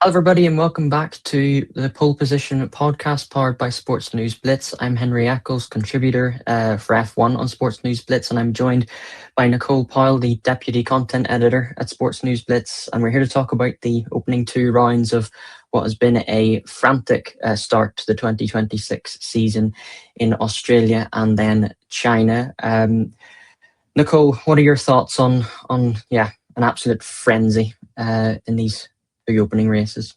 Hello, everybody, and welcome back to the Pole Position podcast powered by Sports News Blitz. I'm Henry Eccles, contributor for F1 on Sports News Blitz, and I'm joined by Nicole Powell, the deputy content editor at Sports News Blitz. And we're here to talk about the opening two rounds of what has been a frantic start to the 2026 season in Australia and then China. Nicole, what are your thoughts on an absolute frenzy in these big opening races?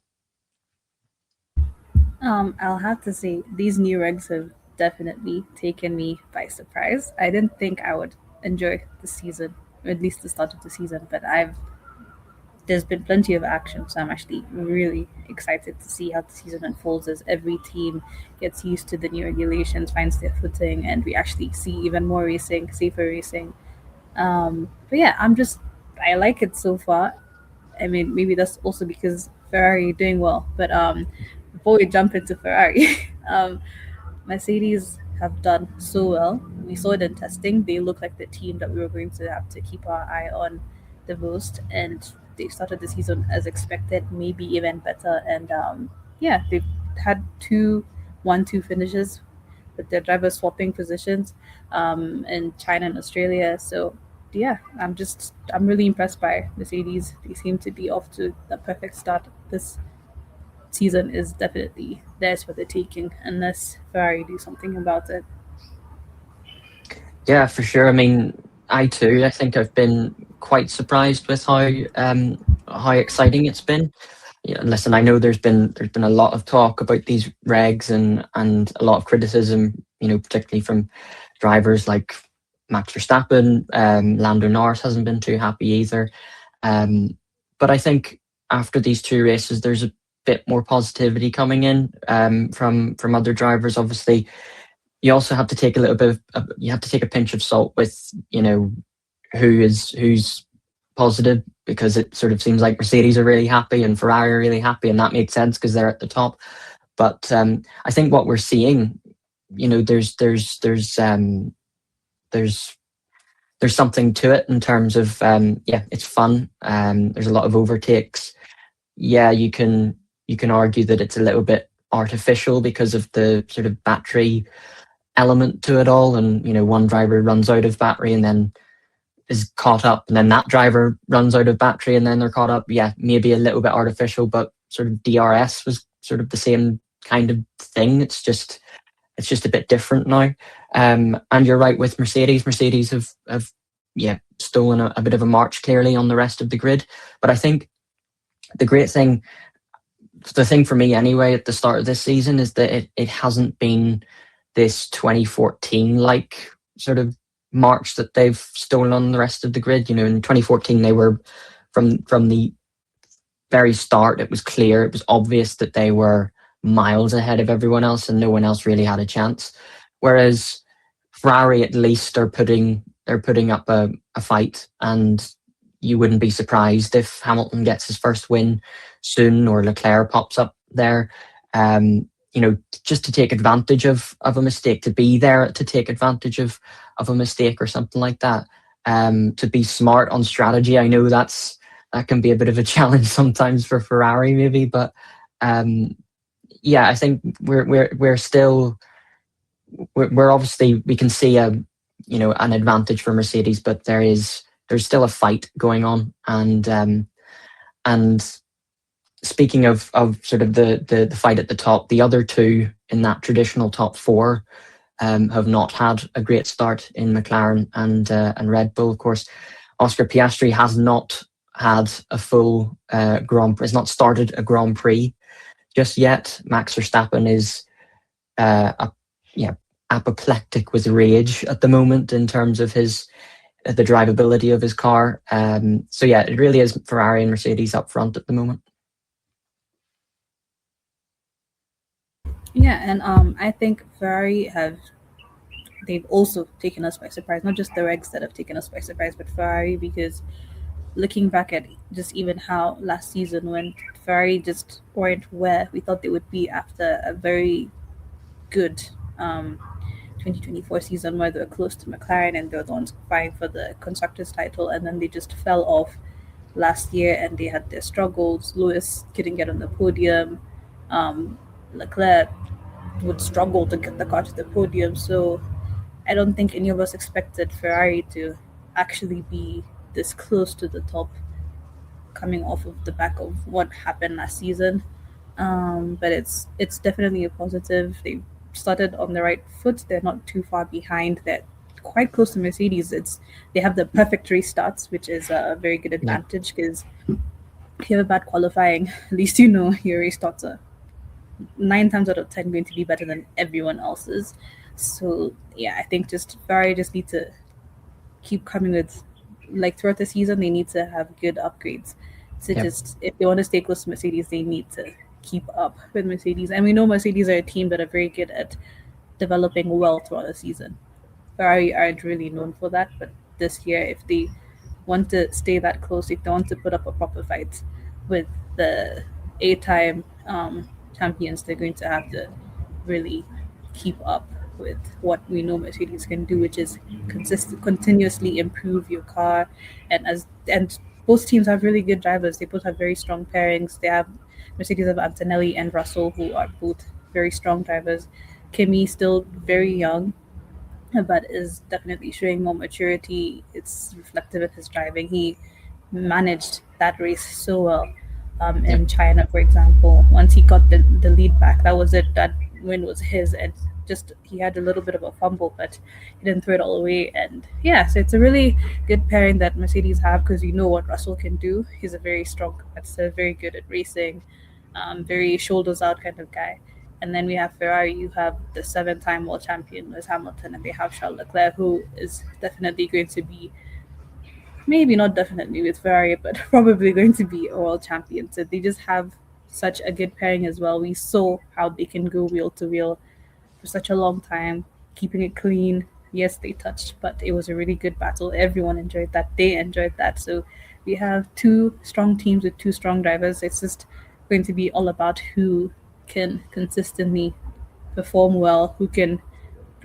I'll have to say these new regs have definitely taken me by surprise. I didn't think I would enjoy the season, or at least the start of the season, but I've there's been plenty of action, so I'm actually really excited to see how the season unfolds as every team gets used to the new regulations, finds their footing, and we actually see even more racing, safer racing. But yeah, I like it so far. I mean, maybe that's also because Ferrari doing well. But before we jump into Ferrari, Mercedes have done so well. We saw it in testing. They look like the team that we were going to have to keep our eye on the most, and they started the season as expected, maybe even better. And yeah, they've had two 1-2 finishes with their drivers swapping positions in China and Australia. So yeah, I'm really impressed by Mercedes. They seem to be off to the perfect start. This season is definitely theirs for the taking unless Ferrari do something about it. Yeah, for sure. I mean, I too. I think I've been quite surprised with how exciting it's been. Yeah, listen, I know there's been a lot of talk about these regs and a lot of criticism. Particularly from drivers like Max Verstappen. Lando Norris hasn't been too happy either. Um, but I think after these two races, there's a bit more positivity coming in from other drivers. Obviously, you also have to take a little bit you have to take a pinch of salt with who's positive, because it sort of seems like Mercedes are really happy and Ferrari are really happy, and that makes sense because they're at the top. But I think what we're seeing, there's there's something to it in terms of it's fun. There's a lot of overtakes. Yeah, you can argue that it's a little bit artificial because of the sort of battery element to it all, and one driver runs out of battery and then is caught up, and then that driver runs out of battery and then they're caught up. Yeah, maybe a little bit artificial, but sort of DRS was sort of the same kind of thing. It's just a bit different now. And you're right with Mercedes. Mercedes have stolen a bit of a march clearly on the rest of the grid. But I think the great thing, the thing for me anyway, at the start of this season is that it hasn't been this 2014 like sort of march that they've stolen on the rest of the grid. In 2014 they were from the very start. It was clear, it was obvious that they were miles ahead of everyone else and no one else really had a chance. Whereas Ferrari at least they're putting up a fight, and you wouldn't be surprised if Hamilton gets his first win soon or Leclerc pops up there. Just to take advantage of a mistake, to be there to take advantage of a mistake or something like that. To be smart on strategy. I know that can be a bit of a challenge sometimes for Ferrari, maybe, but I think we're still we're obviously, we can see an advantage for Mercedes, but there's still a fight going on, and speaking of sort of the fight at the top, the other two in that traditional top four have not had a great start in McLaren and Red Bull. Of course, Oscar Piastri has not had a full has not started a Grand Prix just yet. Max Verstappen is apoplectic with rage at the moment in terms of the drivability of his car. So yeah, it really is Ferrari and Mercedes up front at the moment. Yeah, and I think they've also taken us by surprise. Not just the regs that have taken us by surprise, but Ferrari, because looking back at just even how last season went, Ferrari just weren't where we thought they would be after a very good 2024 season where they were close to McLaren and they were the ones vying for the constructors title, and then they just fell off last year, and they had their struggles. Lewis couldn't get on the podium. Um, Leclerc would struggle to get the car to the podium. So I don't think any of us expected Ferrari to actually be this close to the top, coming off of the back of what happened last season. But it's definitely a positive. They started on the right foot. They're not too far behind. They're quite close to Mercedes. They have the perfect race starts, which is a very good Yeah, advantage because if you have a bad qualifying, at least you know your race starts are 9 times out of 10 going to be better than everyone else's. So yeah, I think just Ferrari just need to keep coming with, like, throughout the season they need to have good upgrades to yeah, just, if they want to stay close to Mercedes, they need to keep up with Mercedes. And we know Mercedes are a team that are very good at developing well throughout the season. Ferrari aren't really known for that, but this year, if they want to stay that close, if they want to put up a proper fight with the eight-time champions, they're going to have to really keep up with what we know Mercedes can do, which is continuously improve your car. And both teams have really good drivers. They both have very strong pairings. They have Mercedes have Antonelli and Russell, who are both very strong drivers. Kimi still very young, but is definitely showing more maturity. It's reflective of his driving. He managed that race so well. yeah, In China, for example, once he got the lead back, that was it. That win was his, and just he had a little bit of a fumble, but he didn't throw it all away. And yeah, so it's a really good pairing that Mercedes have, because you know what Russell can do. He's a very strong competitor, very good at racing, very shoulders out kind of guy. And then we have Ferrari. You have the seven-time world champion Lewis Hamilton, and they have Charles Leclerc, who is definitely going to be, maybe not definitely with Ferrari, but probably going to be a world champion. So they just have such a good pairing as well. We saw how they can go wheel to wheel for such a long time, keeping it clean. Yes, they touched, but it was a really good battle. Everyone enjoyed that. They enjoyed that. So we have two strong teams with two strong drivers. It's just going to be all about who can consistently perform well, who can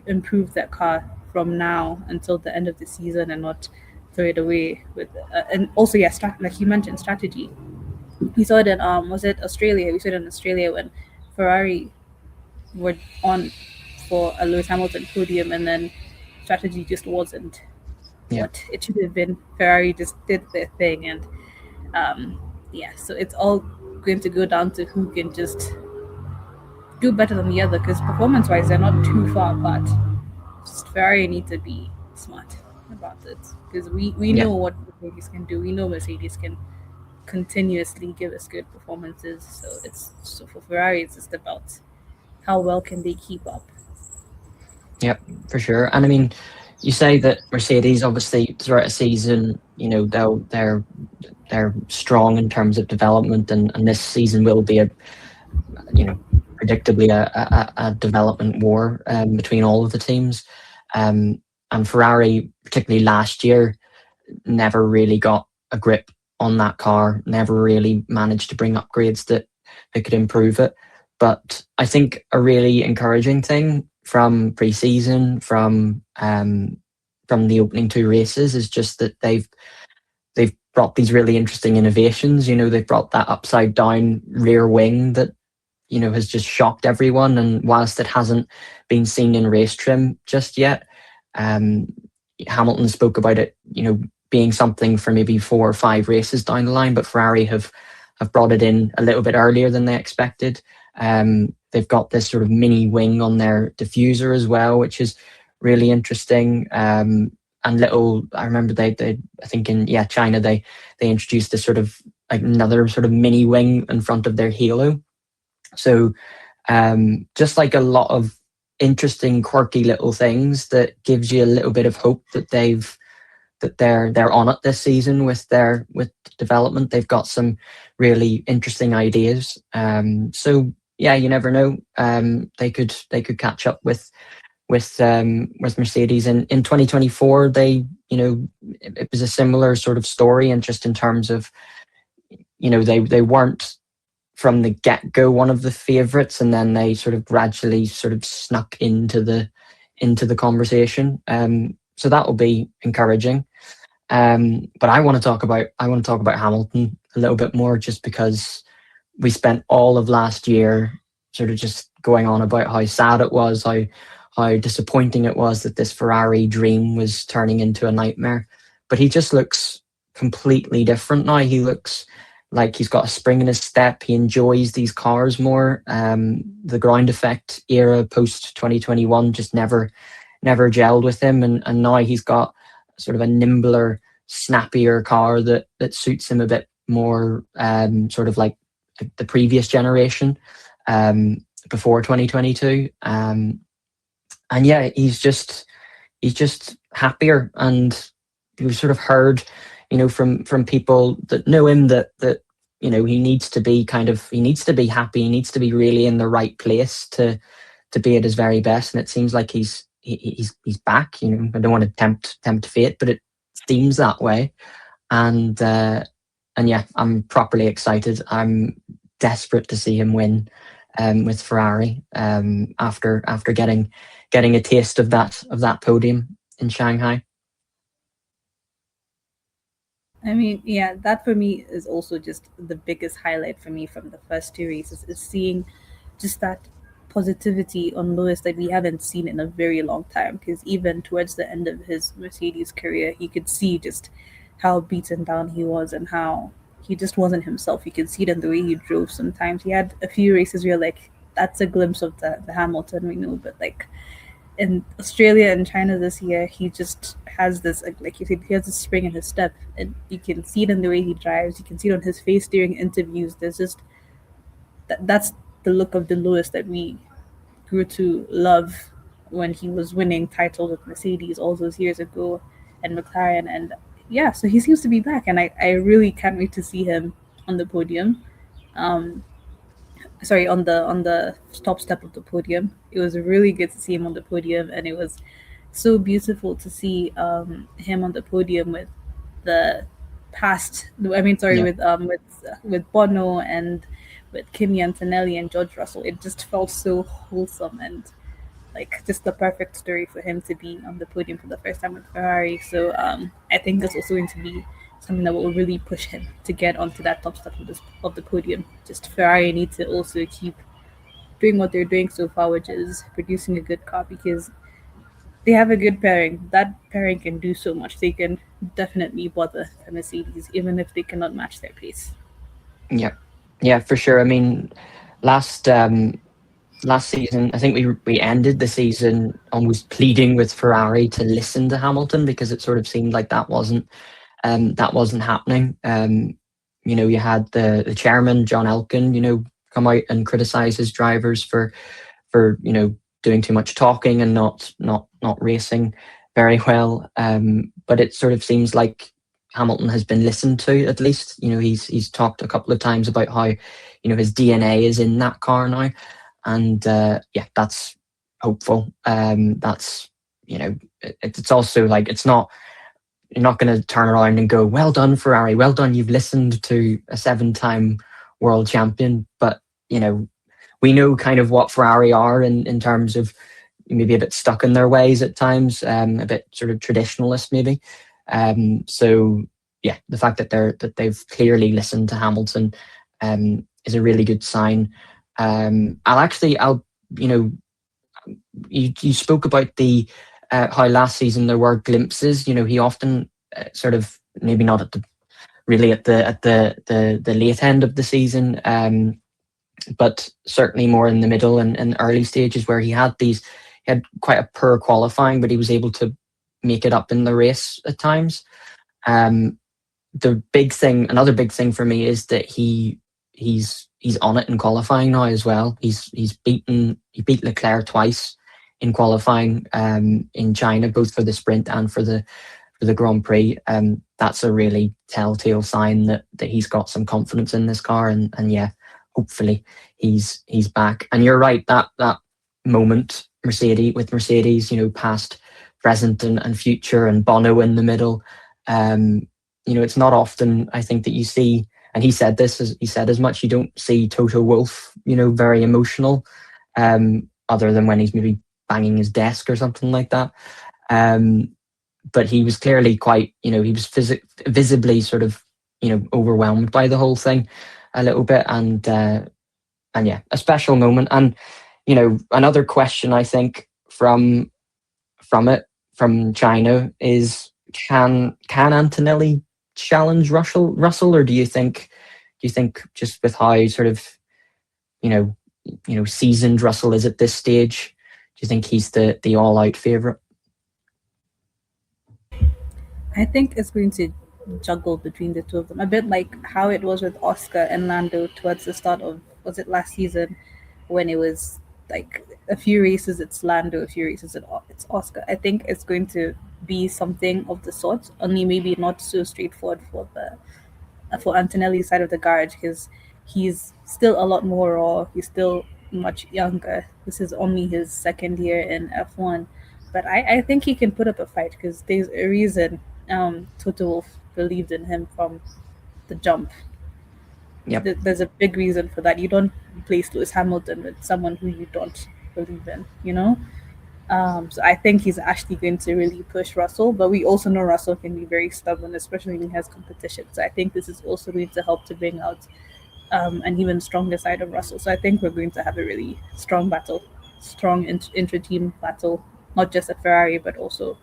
improve that car from now until the end of the season and not throw it away with. And also, yeah, like you mentioned, strategy. We saw it in was it Australia? We saw it in Australia when Ferrari were on for a Lewis Hamilton podium, and then strategy just wasn't yeah, what it should have been. Ferrari just did their thing, and yeah, so it's all going to go down to who can just do better than the other, because performance-wise, they're not too far apart. Just Ferrari need to be smart about it, because we yeah, know what Mercedes can do. We know Mercedes can continuously give us good performances. So for Ferrari, it's just about how well can they keep up. yeah, for sure. And I mean, you say that Mercedes, obviously, throughout a season, they're strong in terms of development, and this season will be you know, predictably a development war between all of the teams. And Ferrari, particularly last year, never really got a grip on that car, never really managed to bring upgrades that could improve it. But I think a really encouraging thing from pre-season, from the opening two races, is just that they've brought these really interesting innovations. They've brought that upside down rear wing that has just shocked everyone. And whilst it hasn't been seen in race trim just yet, um, Hamilton spoke about it, being something for maybe 4 or 5 races down the line. But Ferrari have brought it in a little bit earlier than they expected. They've got this sort of mini wing on their diffuser as well, which is really interesting. And I remember I think in China they introduced this sort of like another sort of mini wing in front of their halo. So just like a lot of interesting, quirky little things that gives you a little bit of hope that they're on it this season with development. They've got some really interesting ideas. So yeah, you never know. They could catch up with Mercedes in 2024. It was a similar sort of story, and just in terms of they weren't from the get-go one of the favorites, and then they sort of gradually sort of snuck into the conversation. So that will be encouraging. But I want to talk about Hamilton a little bit more, just because we spent all of last year sort of just going on about how sad it was, how disappointing it was that this Ferrari dream was turning into a nightmare. But he just looks completely different now. He looks like he's got a spring in his step. He enjoys these cars more. The ground effect era post 2021 just never gelled with him, and now he's got sort of a nimbler, snappier car that suits him a bit more, sort of like the previous generation, um, before 2022. And yeah, he's just happier, and we've sort of heard, from people that know him, that he needs to be happy, he needs to be really in the right place to be at his very best, and it seems like he's back. I don't want to tempt fate, but it seems that way. And yeah, I'm properly excited. I'm desperate to see him win, with Ferrari, after getting a taste of that podium in Shanghai. I mean, yeah, that for me is also just the biggest highlight for me from the first two races, is seeing just that positivity on Lewis that we haven't seen in a very long time. Because even towards the end of his Mercedes career, you could see just how beaten down he was and how he just wasn't himself. You could see it in the way he drove sometimes. He had a few races where you're like, that's a glimpse of the Hamilton we know, but like in Australia and China this year, he just has this, like you said, he has this spring in his step, and you can see it in the way he drives. You can see it on his face during interviews. There's just that's the look of the Lewis that we grew to love when he was winning titles with Mercedes all those years ago and McLaren. And yeah, so he seems to be back, and I really can't wait to see him on the podium. Um, Sorry, on the top step of the podium. It was really good to see him on the podium, and it was so beautiful to see him on the podium with the past. I mean, sorry, Yeah, with Bono and with Kimi Antonelli and George Russell. It just felt so wholesome and like just the perfect story for him to be on the podium for the first time with Ferrari. So I think that's also going to be something that will really push him to get onto that top step of the podium. Just Ferrari need to also keep doing what they're doing so far, which is producing a good car, because they have a good pairing. That pairing can do so much. They can definitely bother the Mercedes, even if they cannot match their pace. yeah, yeah, for sure. I mean, last last season, I think we ended the season almost pleading with Ferrari to listen to Hamilton, because it sort of seemed like that wasn't happening. You had the chairman John Elkin, come out and criticize his drivers for doing too much talking and not racing very well. But it sort of seems like Hamilton has been listened to, at least. He's talked a couple of times about how his DNA is in that car now, and yeah, that's hopeful. That's it's also like, it's not, you're not going to turn around and go, "Well done, Ferrari. Well done. You've listened to a seven-time world champion." But we know kind of what Ferrari are in terms of maybe a bit stuck in their ways at times, a bit sort of traditionalist maybe. So yeah, the fact that they've clearly listened to Hamilton, is a really good sign. I'll you spoke about the how last season there were glimpses. He often, sort of, maybe not at the late end of the season, but certainly more in the middle and early stages, where he had quite a poor qualifying, but he was able to make it up in the race at times. Um, another big thing for me is that he's on it in qualifying now as well. He beat Leclerc twice in qualifying, in China, both for the sprint and for the Grand Prix. That's a really telltale sign that he's got some confidence in this car, and yeah, hopefully he's back. And you're right, that moment Mercedes, past, present, and future, and Bono in the middle. It's not often, I think, that you see, and he said as much, you don't see Toto Wolff, very emotional, other than when he's maybe banging his desk or something like that. Um, but he was clearly quite, he was visibly sort of, overwhelmed by the whole thing a little bit, and yeah, a special moment. And another question I think from it from China is, can Antonelli challenge Russell, or do you think just with how sort of you know seasoned Russell is at this stage, do you think he's the all out favorite? I think it's going to juggle between the two of them, a bit like how it was with Oscar and Lando towards the start of, was it last season, when it was like a few races it's Lando, a few races it's Oscar. I think it's going to be something of the sort, only maybe not so straightforward for Antonelli's side of the garage, because he's still a lot more raw. He's still much younger. This is only his second year in F1. But I think he can put up a fight, because there's a reason Toto Wolff believed in him from the jump. Yep. There's a big reason for that. You don't place Lewis Hamilton with someone who you don't believe in, you know? So I think he's actually going to really push Russell, but we also know Russell can be very stubborn, especially when he has competition. So I think this is also going to help to bring out an even stronger side of Russell. So I think we're going to have a really strong battle, strong intra-team battle, not just at Ferrari but also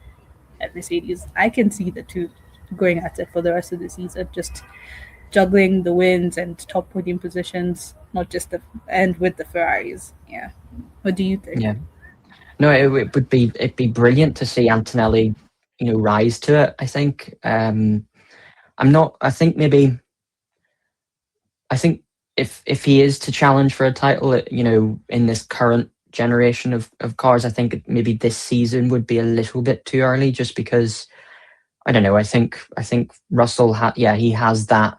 at Mercedes. I can see the two going at it for the rest of the season, just juggling the wins and top podium positions, not just the and with the Ferraris. Yeah. What do you think? Yeah. No, it'd be brilliant to see Antonelli, rise to it. I think. I'm not. I think maybe. I think if he is to challenge for a title, in this current generation of cars, I think maybe this season would be a little bit too early, just because I don't know. I think Russell he has that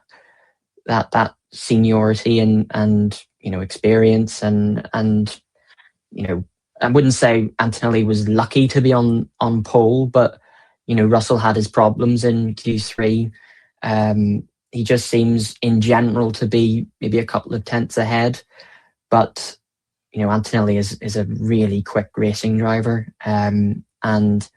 seniority and experience, and I wouldn't say Antonelli was lucky to be on pole, but Russell had his problems in Q3. He just seems in general to be maybe a couple of tenths ahead, but Antonelli is a really quick racing driver, and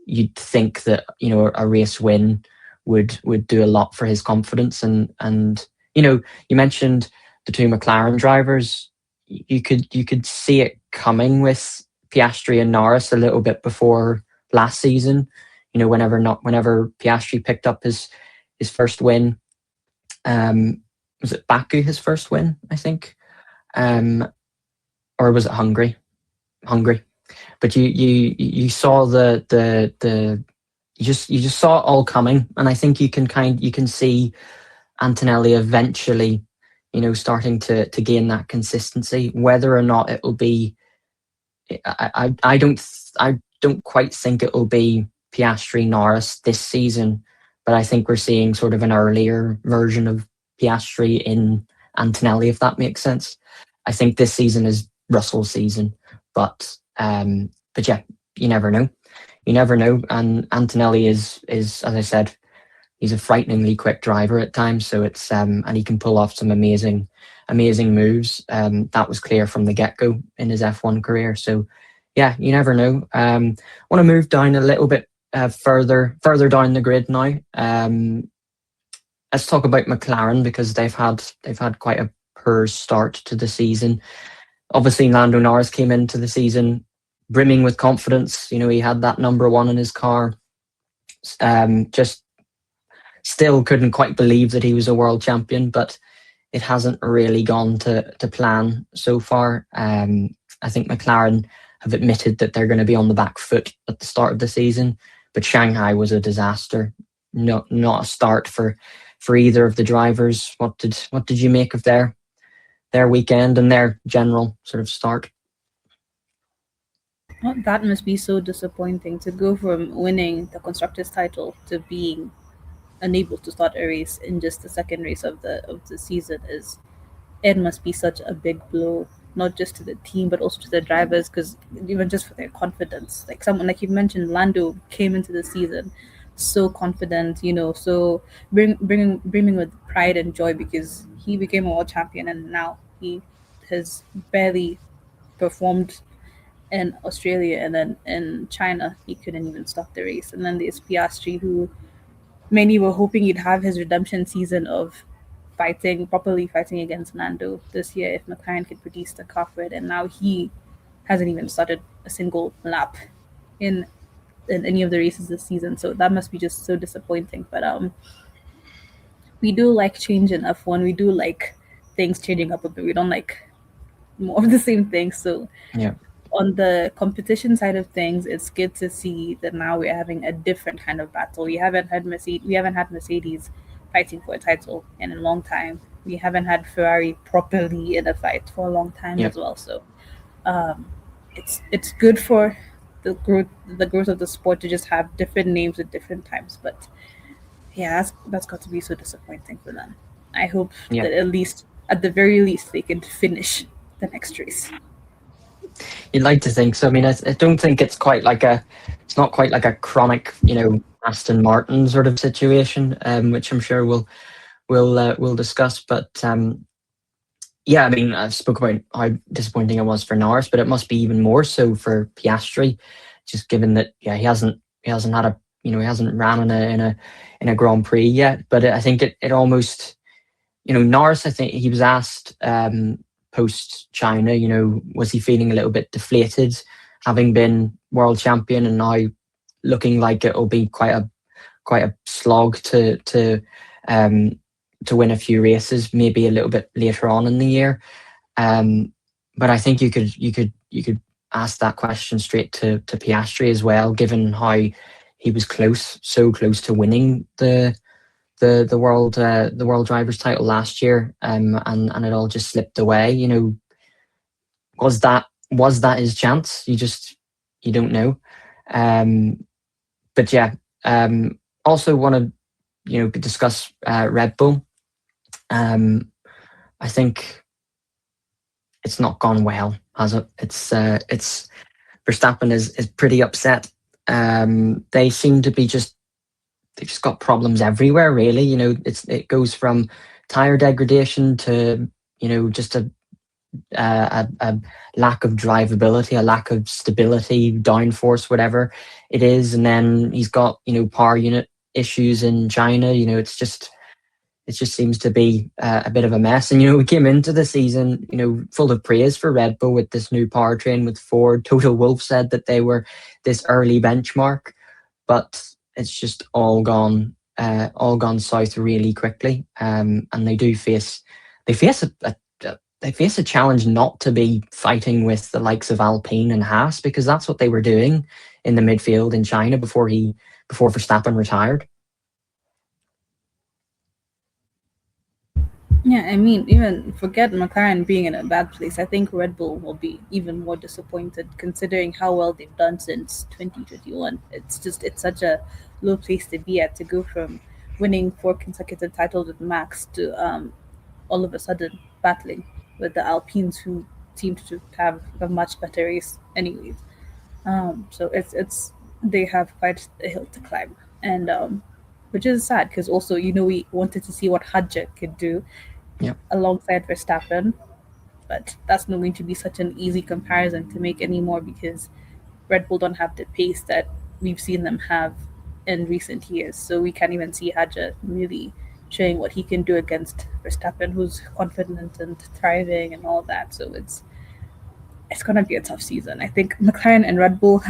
you'd think that a race win would do a lot for his confidence, and you mentioned the two McLaren drivers. You could see it coming with Piastri and Norris a little bit before last season. Whenever Piastri picked up his first win, was it Baku, his first win, I think, um, or was it Hungary? Hungary. But you saw the you just saw it all coming, and I think you can see Antonelli eventually, starting to gain that consistency. Whether or not it will be, I don't quite think it will be Piastri Norris this season, but I think we're seeing sort of an earlier version of Piastri in Antonelli, if that makes sense. I think this season is Russell's season, but yeah, you never know. You never know. And Antonelli is as I said, he's a frighteningly quick driver at times. So it's and he can pull off some amazing moves. That was clear from the get go in his F1 career. So yeah, you never know. Want to move down a little bit further down the grid now. Let's talk about McLaren, because they've had quite a poor start to the season. Obviously, Lando Norris came into the season brimming with confidence. He had that number one in his car. Just still couldn't quite believe that he was a world champion, but it hasn't really gone to plan so far. I think McLaren have admitted that they're going to be on the back foot at the start of the season, but Shanghai was a disaster. Not a start for either of the drivers. What did you make of their weekend and their general sort of start? Well, that must be so disappointing to go from winning the constructors title to being unable to start a race in just the second race of the season. Is It must be such a big blow, not just to the team but also to the drivers, because even just for their confidence, like someone like you mentioned, Lando came into the season so confident, so brimming with pride and joy, because he became a world champion, and now he has barely performed in Australia, and then in China he couldn't even stop the race. And then there's Piastri, who many were hoping he'd have his redemption season of properly fighting against Lando this year if McLaren could produce the car for it, and now he hasn't even started a single lap in in any of the races this season. So that must be just so disappointing. But we do like change in F1. We do like things changing up a bit. We don't like more of the same thing. So Yeah, on the competition side of things, it's good to see that now we're having a different kind of battle. We haven't had Mercedes fighting for a title in a long time. We haven't had Ferrari properly in a fight for a long time yeah. as well. So it's good for the growth of the sport to just have different names at different times. But yeah, that's got to be so disappointing for them. I hope Yeah, that at the very least, they can finish the next race. you'd like to think so. I mean, I don't think it's not quite like a chronic, Aston Martin sort of situation, which I'm sure we'll discuss. But yeah, I mean, I spoke about how disappointing it was for Norris, but it must be even more so for Piastri, just given that yeah he hasn't had a he hasn't ran in a Grand Prix yet. But I think it almost Norris. I think he was asked post China, was he feeling a little bit deflated, having been world champion and now looking like it'll be quite a slog um, to win a few races, maybe a little bit later on in the year. But I think you could ask that question straight to Piastri as well, given how he was so close to winning the world drivers title last year, and it all just slipped away. Was that his chance? You don't know. Um, but yeah, also want to discuss Red Bull. I think it's not gone well, has it? It's Verstappen is pretty upset. They seem to be they've just got problems everywhere. Really, it goes from tire degradation to just a lack of drivability, a lack of stability, downforce, whatever it is, and then he's got power unit issues in China. It just seems to be a bit of a mess. And we came into the season full of praise for Red Bull with this new powertrain with Ford. Toto Wolff said that they were this early benchmark, but it's just all gone south really quickly. And they face a challenge not to be fighting with the likes of Alpine and Haas, because that's what they were doing in the midfield in China before Verstappen retired. Yeah, I mean, even forget McLaren being in a bad place. I think Red Bull will be even more disappointed considering how well they've done since 2021. It's such a low place to be at, to go from winning four consecutive titles with Max to all of a sudden battling with the Alpines, who seem to have a much better race anyways. So it's they have quite a hill to climb, and which is sad because also we wanted to see what Hadja could do Yeah, alongside Verstappen, but that's not going to be such an easy comparison to make anymore because Red Bull don't have the pace that we've seen them have in recent years. So we can't even see Hadja really showing what he can do against Verstappen, who's confident and thriving and all that. So it's gonna be a tough season. I think McLaren and Red Bull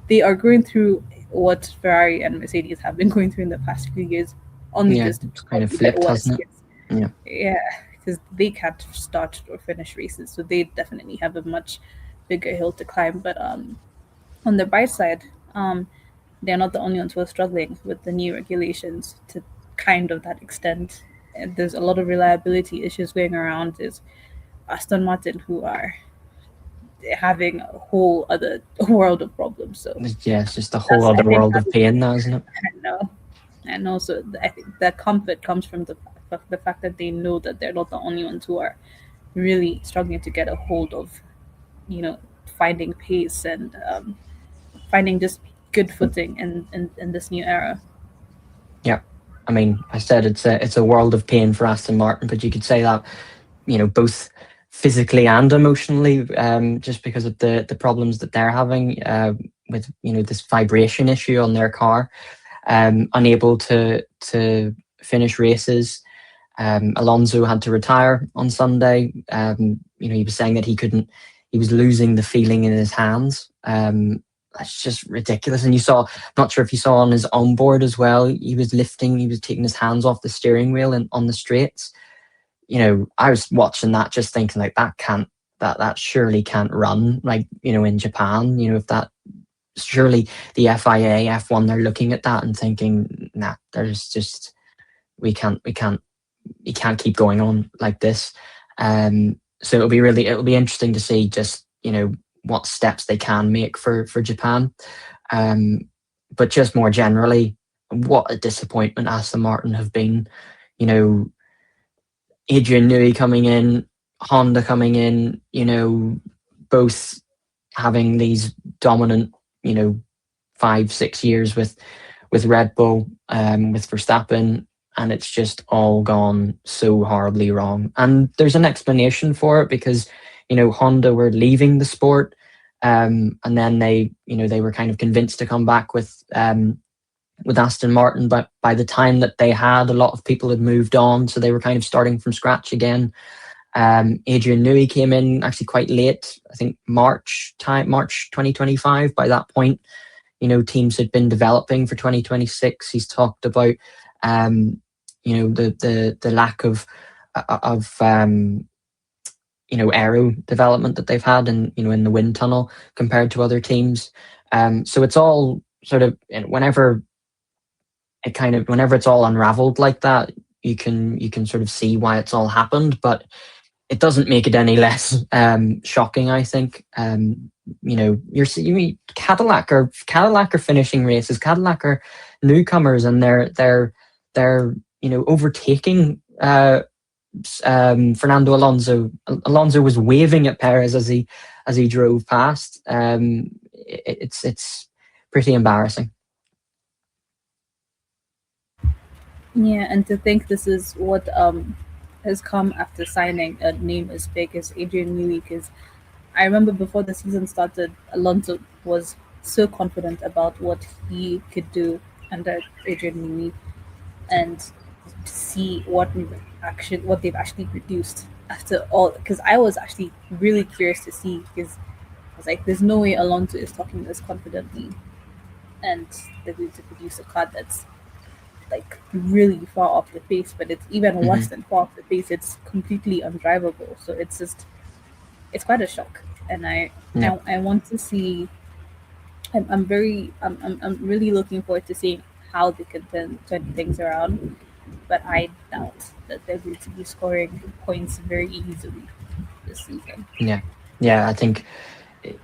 they are going through what Ferrari and Mercedes have been going through in the past few years, only yeah, just it's kind of probably a bit flipped, worse. hasn't it? Yes. Yeah, Yeah, because they can't start or finish races, so they definitely have a much bigger hill to climb. But on the bright side, they're not the only ones who are struggling with the new regulations to kind of that extent. And there's a lot of reliability issues going around. There's Aston Martin, who are having a whole other world of problems. So yeah, it's just a whole that's I other think world of that's pain now, isn't it? I know. And also, I think that comfort comes from the fact that they know that they're not the only ones who are really struggling to get a hold of, you know, finding pace and finding just good footing in this new era. Yeah, I mean, I said it's a world of pain for Aston Martin, but you could say that both physically and emotionally, just because of the problems that they're having with this vibration issue on their car, unable to finish races. Alonso had to retire on Sunday. He was saying that he couldn't, he was losing the feeling in his hands. That's just ridiculous. And you saw, not sure if you saw on his onboard as well, he was taking his hands off the steering wheel and on the straights. I was watching that just thinking like that surely can't run like, in Japan, if that, surely the FIA, F1, they're looking at that and thinking, nah, there's just, we can't you can't keep going on like this. So it'll be interesting to see just what steps they can make for Japan. But just more generally, what a disappointment Aston Martin have been. You know, Adrian Newey coming in, Honda coming in. Both having these dominant 5-6 years with Red Bull, with Verstappen, and it's just all gone so horribly wrong. And there's an explanation for it because, Honda were leaving the sport, and then they were kind of convinced to come back with Aston Martin. But by the time that they had, a lot of people had moved on, so they were kind of starting from scratch again. Adrian Newey came in actually quite late, I think March 2025. By that point, teams had been developing for 2026. He's talked about the lack of aero development that they've had in the wind tunnel compared to other teams. So it's all sort of, whenever it's all unraveled like that, you can sort of see why it's all happened, but it doesn't make it any less shocking, I think. Cadillac are finishing races. Cadillac are newcomers, and they're overtaking Fernando Alonso. Alonso was waving at Perez as he drove past. It's pretty embarrassing. Yeah, and to think this is what has come after signing a name as big as Adrian Newey, because I remember before the season started, Alonso was so confident about what he could do under Adrian Newey, and to see what they've actually produced after all. Because I was actually really curious to see, because I was like, "There's no way Alonso is talking this confidently, and they're going to produce a car that's like really far off the pace, but it's even worse Mm-hmm. than far off the pace. It's completely undrivable. So it's quite a shock, and Yeah. I want to see. I'm really looking forward to seeing how they can turn things around. But I doubt that they're going to be scoring points very easily this season. Yeah. Yeah. I think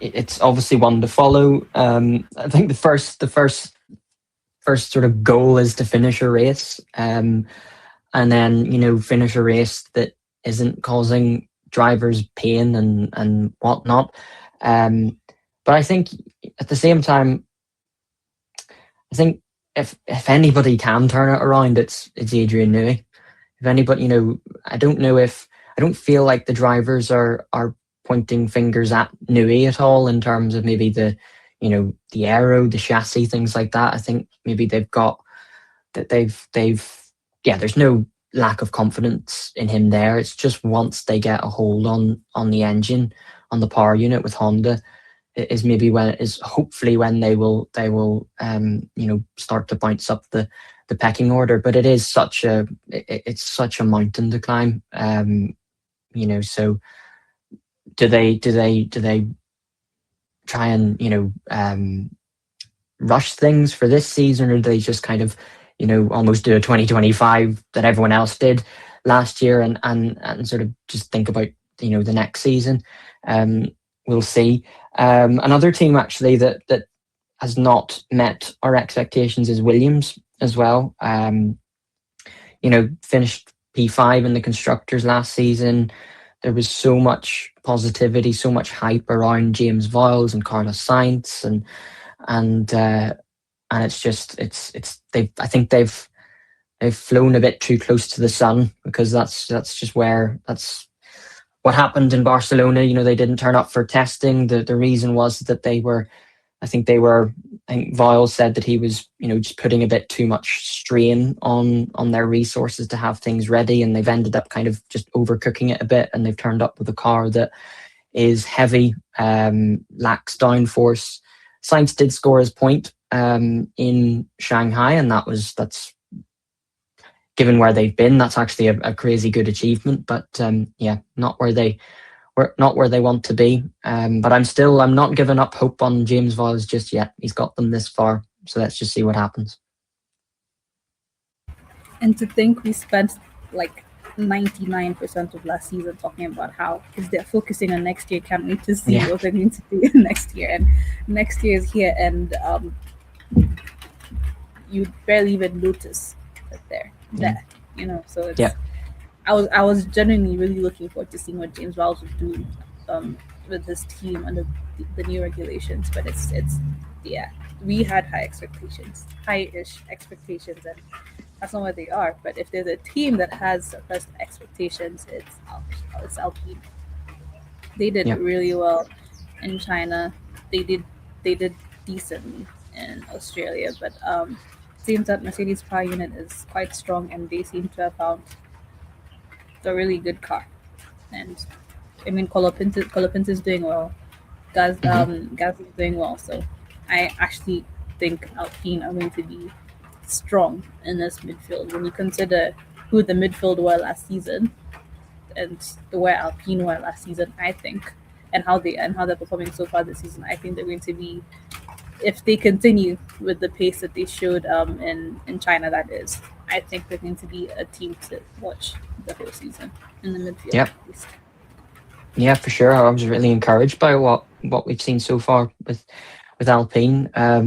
it's obviously one to follow. I think the first sort of goal is to finish a race, and then finish a race that isn't causing drivers pain and whatnot. But I think at the same time, I think if anybody can turn it around, it's Adrian Newey. If anybody, I don't know if I don't feel like the drivers are pointing fingers at Newey at all in terms of maybe the aero, the chassis, things like that. I think maybe they've got that they've yeah. There's no lack of confidence in him there. It's just once they get a hold on the engine, on the power unit with Honda, is maybe when is hopefully when they will start to bounce up the pecking order. But it's such a mountain to climb. So do they try and rush things for this season, or do they just kind of almost do a 2025 that everyone else did last year, and sort of just think about the next season? We'll see. Another team actually that has not met our expectations is Williams as well. Finished P5 in the constructors last season. There was so much positivity, so much hype around James Vowles and Carlos Sainz, and it's just I think they've flown a bit too close to the sun, because that's just where what happened in Barcelona. They didn't turn up for testing. The reason was that they were, I think they were, I think Vile said that he was, just putting a bit too much strain on their resources to have things ready, and they've ended up kind of just overcooking it a bit, and they've turned up with a car that is heavy, lacks downforce. Sainz did score his point in Shanghai, and that's given where they've been, that's actually a crazy good achievement. But yeah, not where they want to be. But I'm not giving up hope on James Vowles just yet. He's got them this far, so let's just see what happens. And to think we spent like 99% of last season talking about how, because they're focusing on next year, can't wait to see Yeah. what they're going to do next year. And next year is here, and you barely even notice that they're there. So it's. Yeah. I was genuinely really looking forward to seeing what James Wells would do with this team under the new regulations. But it's yeah, we had high-ish expectations, and that's not what they are. But if there's a team that has suppressed expectations, it's Alpine. They did Yeah. really well in China. They did decently in Australia, but seems that Mercedes power unit is quite strong, and they seem to have found a really good car. And I mean, Colapinto is doing well. Gaz is doing well. So I actually think Alpine are going to be strong in this midfield. When you consider who the midfield were last season and where Alpine were last season, I think, and how they're performing so far this season, I think they're going to be, if they continue with the pace that they showed in China, that is, I think they're going to be a team to watch the whole season in the midfield. Yeah. Yeah, for sure. I was really encouraged by what we've seen so far with Alpine. I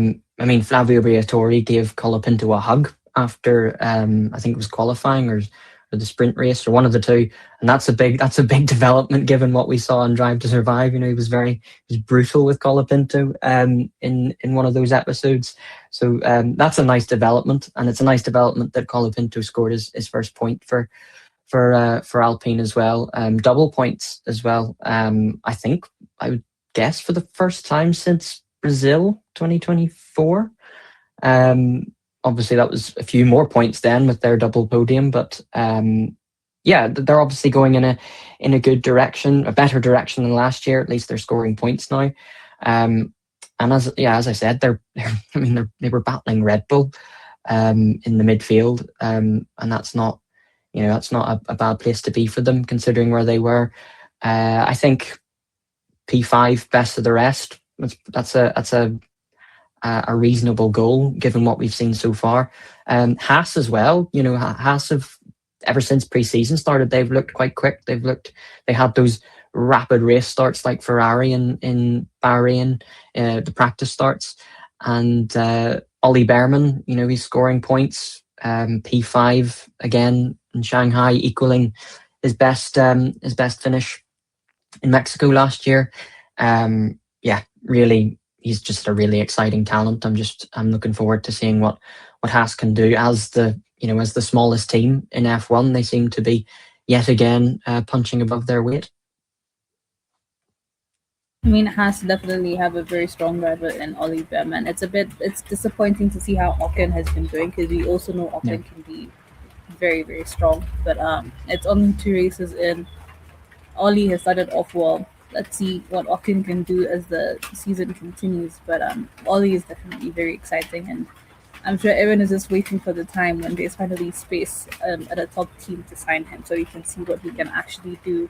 mean, Flavio Briatore gave Colapinto a hug after I think it was qualifying or the sprint race, or one of the two, and that's a big development given what we saw in Drive to Survive. He was brutal with Colapinto in one of those episodes. So that's a nice development, and it's a nice development that Colapinto scored his first point for Alpine as well. Double points as well. I think I would guess for the first time since Brazil 2024. Obviously, that was a few more points then with their double podium, but yeah, they're obviously going in a good direction, a better direction than last year. At least they're scoring points now. And as I said, they were battling Red Bull in the midfield, and that's not a bad place to be for them considering where they were. I think P5 best of the rest. That's a reasonable goal given what we've seen so far. Haas as well. Haas have, ever since pre-season started, they've looked quite quick. They had those rapid race starts like Ferrari in Bahrain, the practice starts, and Ollie Behrman, he's scoring points. P5 again in Shanghai, equaling his best finish in Mexico last year. Yeah, really, he's just a really exciting talent. I'm looking forward to seeing what Haas can do as the smallest team in F1. They seem to be yet again punching above their weight. I mean, Haas definitely have a very strong driver in Ollie Behrman. It's disappointing to see how Ocon has been doing, because we also know Ocon can be very, very strong. But it's only 2 races in. Ollie has started off well. Let's see what Ocon can do as the season continues. But Ollie is definitely very exciting, and I'm sure everyone is just waiting for the time when there's finally space at a top team to sign him, so you can see what he can actually do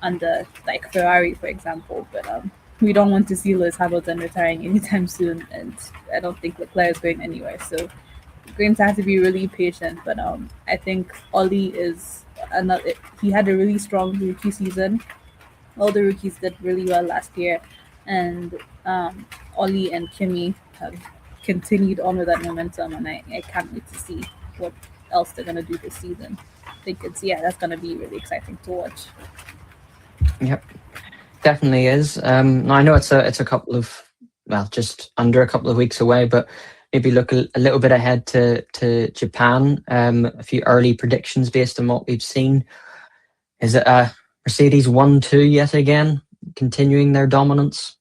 under like Ferrari, for example. But we don't want to see Lewis Hamilton retiring anytime soon, and I don't think Leclerc is going anywhere. So we're going to have to be really patient. But I think Ollie is another. He had a really strong rookie season. All the rookies did really well last year, and Ollie and Kimi have continued on with that momentum, and I can't wait to see what else they're gonna do this season. I think that's gonna be really exciting to watch. Yep, definitely is. Now I know it's a couple of, just under a couple of weeks away, but maybe look a little bit ahead to Japan. A few early predictions based on what we've seen. Is it Mercedes 1-2 yet again, continuing their dominance.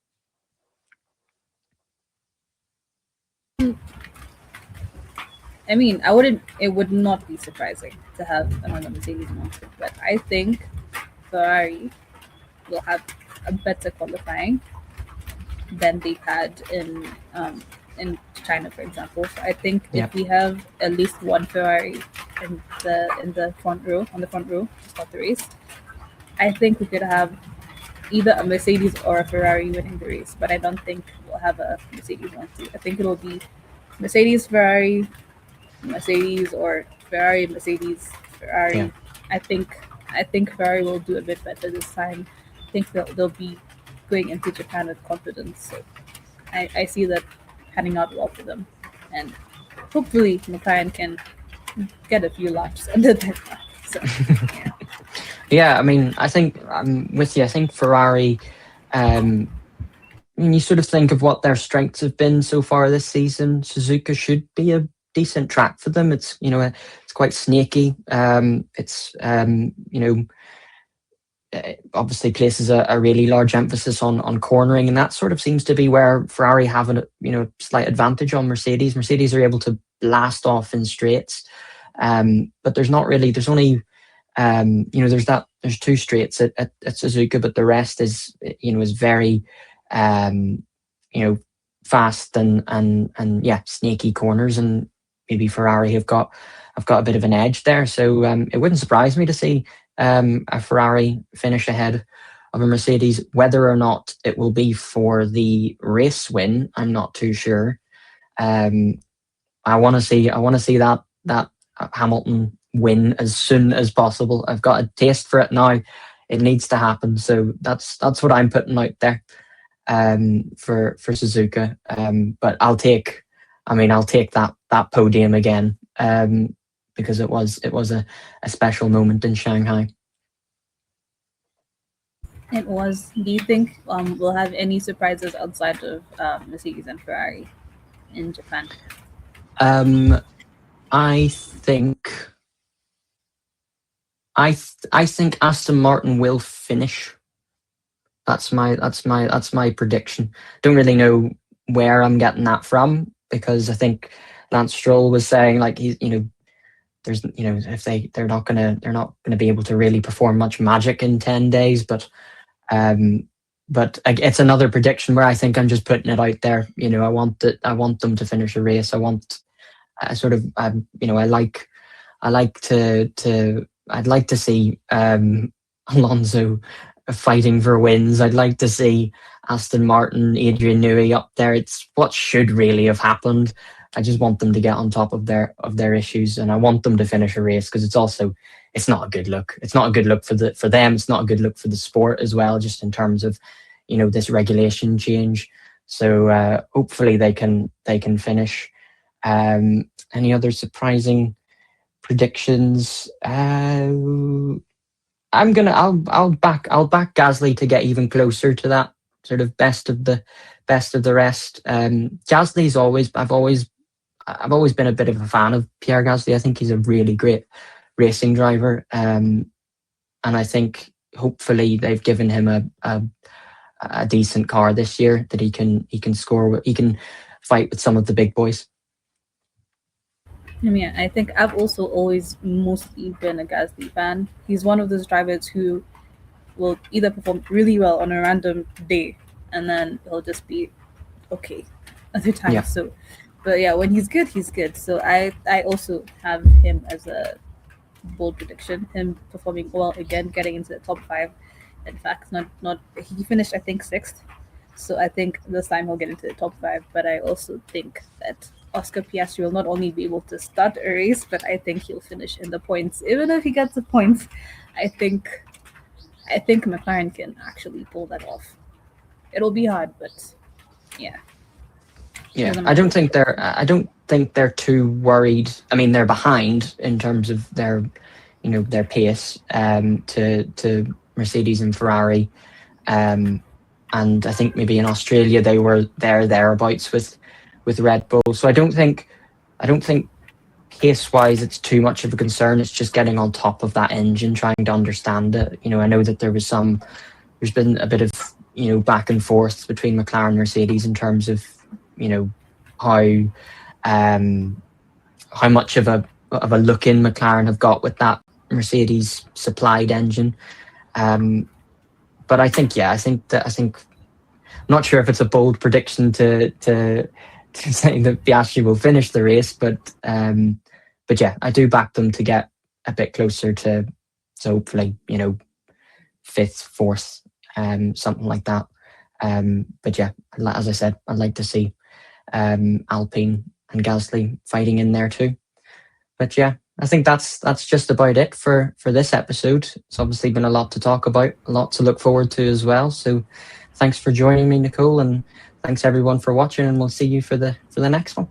I mean, I wouldn't. It would not be surprising to have another Mercedes monster, but I think Ferrari will have a better qualifying than they had in China, for example. So I think Yeah, if we have at least one Ferrari in the front row on the front row to start the race, I think we could have either a Mercedes or a Ferrari winning the race. But I don't think we'll have a Mercedes one two. I think it'll be Mercedes Ferrari Mercedes or Ferrari, Mercedes, yeah. Ferrari. I think I think Ferrari will do a bit better this time. I think they'll be going into Japan with confidence. So I see that panning out well for them, and hopefully McLaren can get a few laps under their belt. So yeah. Yeah, I mean, I think I'm with you. I think Ferrari, when you sort of think of what their strengths have been so far this season, Suzuka should be a decent track for them. It's it's quite snaky. Obviously places a really large emphasis on cornering, and that sort of seems to be where Ferrari have a slight advantage on Mercedes. Mercedes are able to blast off in straights, but there's not really. There's only there's two straights at Suzuka, but the rest is very um, fast and yeah, snaky corners, and maybe Ferrari have got a bit of an edge there. So it wouldn't surprise me to see a Ferrari finish ahead of a Mercedes. Whether or not it will be for the race win, I'm not too sure. Um, I want to see that Hamilton win as soon as possible. I've got a taste for it now. It needs to happen. So that's what I'm putting out there for Suzuka. But I'll take that podium again because it was a special moment in Shanghai. It was. Do you think we'll have any surprises outside of Mercedes and Ferrari in Japan? Um, I think I think Aston Martin will finish. That's my prediction. Don't really know where I'm getting that from because I think Lance Stroll was saying like he's there's if they're not gonna be able to really perform much magic in 10 days, um it's another prediction where I think I'm just putting it out there. I want them to finish a race. I want I sort of I'd like to see Alonso fighting for wins. I'd like to see Aston Martin, Adrian Newey up there. It's what should really have happened. I just want them to get on top of their issues, and I want them to finish a race because it's not a good look. It's not a good look for them. It's not a good look for the sport as well, just in terms of this regulation change. So hopefully they can finish. Any other surprising predictions? I'll back Gasly to get even closer to that sort of best of the rest. Gasly's always I've always been a bit of a fan of Pierre Gasly. I think he's a really great racing driver, and I think hopefully they've given him a decent car this year that he can score with. He can fight with some of the big boys. I mean, I think I've also always mostly been a Gasly fan. He's one of those drivers who will either perform really well on a random day and then he'll just be okay other Yeah, times. So, but yeah, when he's good, he's good. So I also have him as a bold prediction. Him performing well again, getting into the top five. In fact, not he finished I think sixth. So I think this time he'll get into the top five. But I also think that Oscar Piastri will not only be able to start a race, but I think he'll finish in the points. Even if he gets the points, I think I think McLaren can actually pull that off. It'll be hard, but yeah, yeah. doesn't I matter don't which think way. they're too worried. I mean, they're behind in terms of their pace to Mercedes and Ferrari. And I think maybe in Australia they were thereabouts with Red Bull. So I don't think pace wise, it's too much of a concern. It's just getting on top of that engine, trying to understand it. I know that there's been a bit of back and forth between McLaren and Mercedes in terms of how how much of a look in McLaren have got with that Mercedes supplied engine. But I think I'm not sure if it's a bold prediction to say that Piastri will finish the race, but yeah, I do back them to get a bit closer to, so hopefully, fifth, fourth, something like that. But yeah, as I said, I'd like to see Alpine and Gasly fighting in there too. But yeah, I think that's just about it for this episode. It's obviously been a lot to talk about, a lot to look forward to as well. So thanks for joining me, Nicole, and thanks everyone for watching, and we'll see you for the next one.